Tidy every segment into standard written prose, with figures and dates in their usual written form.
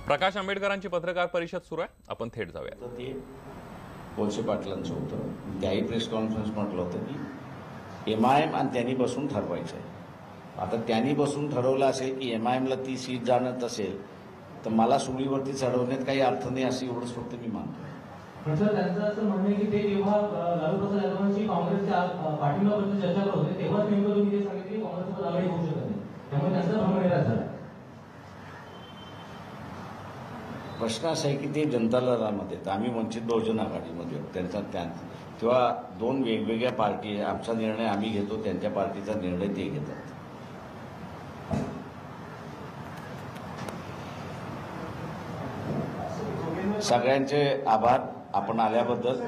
प्रकाश आंबेडकरांची पत्रकार परिषद सुरू आहे, आपण थेट जाऊया. तर ते वळसे पाटलांचं होतं. त्याही प्रेस कॉन्फरन्स म्हटलं होतं की एमआयएम आणि त्यांनी बसून ठरवायचं आहे. आता त्यांनी बसून ठरवलं असेल की एमआयएमला ती सीट जाणत असेल तर मला सुळीवरती चढवण्यात काही अर्थ नाही असं एवढंच फक्त मी मानतो. पण सर त्यांचं असं म्हणणं आहे की ते जेव्हा लालू प्रसाद यादवांची काँग्रेसच्या पाठिंब्याबद्दल चर्चा करत होते तेव्हा नेमकं तुम्ही ते सांगितले की काँग्रेससोबत आघाडी होऊ शकत नाही, त्यामुळे त्यांचा भ्रम निराश झाला. प्रश्न असा आहे की ते जनता दलामध्ये तर आम्ही वंचित बहुजन आघाडीमध्ये तेव्हा दोन वेगवेगळ्या पार्टी आहे. आमचा निर्णय आम्ही घेतो, त्यांच्या पार्टीचा निर्णय ते घेतात. सगळ्यांचे आभार आपण आल्याबद्दल.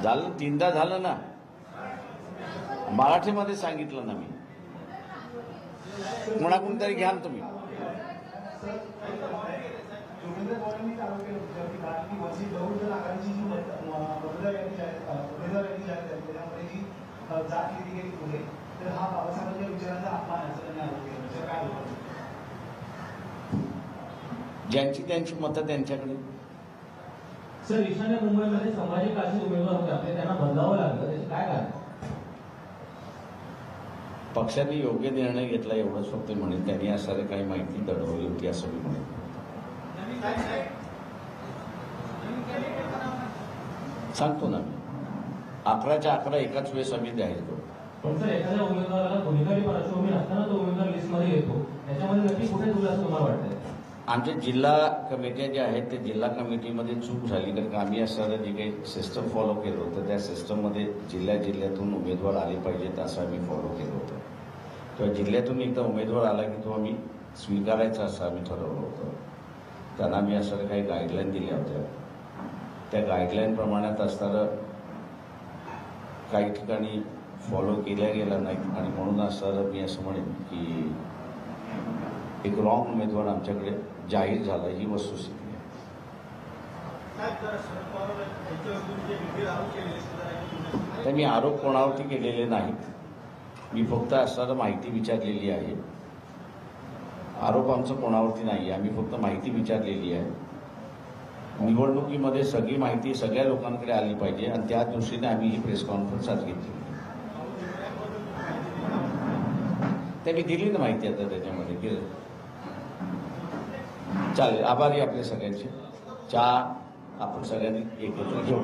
झालं, तीनदा झालं ना. मराठीमध्ये सांगितलं ना मी. कोणाकडून तरी घ्या ना तुम्ही. ज्यांची त्यांची मतं त्यांच्याकडे. सर, ईशान्य मुंबईमध्ये संभाजी काशी उमेदवार होते आपले, त्यांना बदलावं लागलं, त्याचे काय कारण? पक्षाने योग्य निर्णय घेतला एवढंच फक्त म्हणेन. त्यांनी असणारी काही माहिती दडवली होती असं मी म्हणेन. सांगतो ना मी. 11च्या 11 एकाच वेळेस आम्ही द्यायचो. पण सर, एखाद्या उमेदवाराला गुन्हेगारी पार्श्वभूमी असताना तो उमेदवार लिस्टमध्ये येतो, त्याच्यामध्ये नक्की कुठे चूक असं तुम्हाला वाटतंय? आमच्या जिल्हा कमिट्या ज्या आहेत ते जिल्हा कमिटीमध्ये चूक झाली, कारण का आम्ही असणारं जे काही सिस्टम फॉलो केलं होतं त्या सिस्टममध्ये जिल्ह्यातून उमेदवार आले पाहिजेत असं आम्ही फॉलो केलं होतं. किंवा जिल्ह्यातून एकदा उमेदवार आला की तो आम्ही स्वीकारायचा असं आम्ही ठरवलं होतं. त्यांना आम्ही असणाऱ्या काही गाईडलाईन दिल्या होत्या. त्या गाईडलाईन प्रमाणात असणारं काही ठिकाणी फॉलो केल्या गेला नाही आणि म्हणून असणारं मी असं म्हणेन की एक रॉंग उमेदवार आमच्याकडे जाहीर झाला, ही वस्तुस्थिती आहे. तर मी आरोप कोणावरती केलेले नाहीत. मी फक्त असणारं माहिती विचारलेली आहे. आरोप आमचं कोणावरती नाही, आम्ही फक्त माहिती विचारलेली आहे. निवडणुकीमध्ये सगळी माहिती सगळ्या लोकांकडे आली पाहिजे आणि त्या दृष्टीने आम्ही ही प्रेस कॉन्फरन्स आज घेतली. त्यांनी दिली ना माहिती आता त्याच्यामध्ये की चालेल. आभारी आपले सगळ्यांचे. चहा आपण सगळ्यांनी एकत्र घेऊ.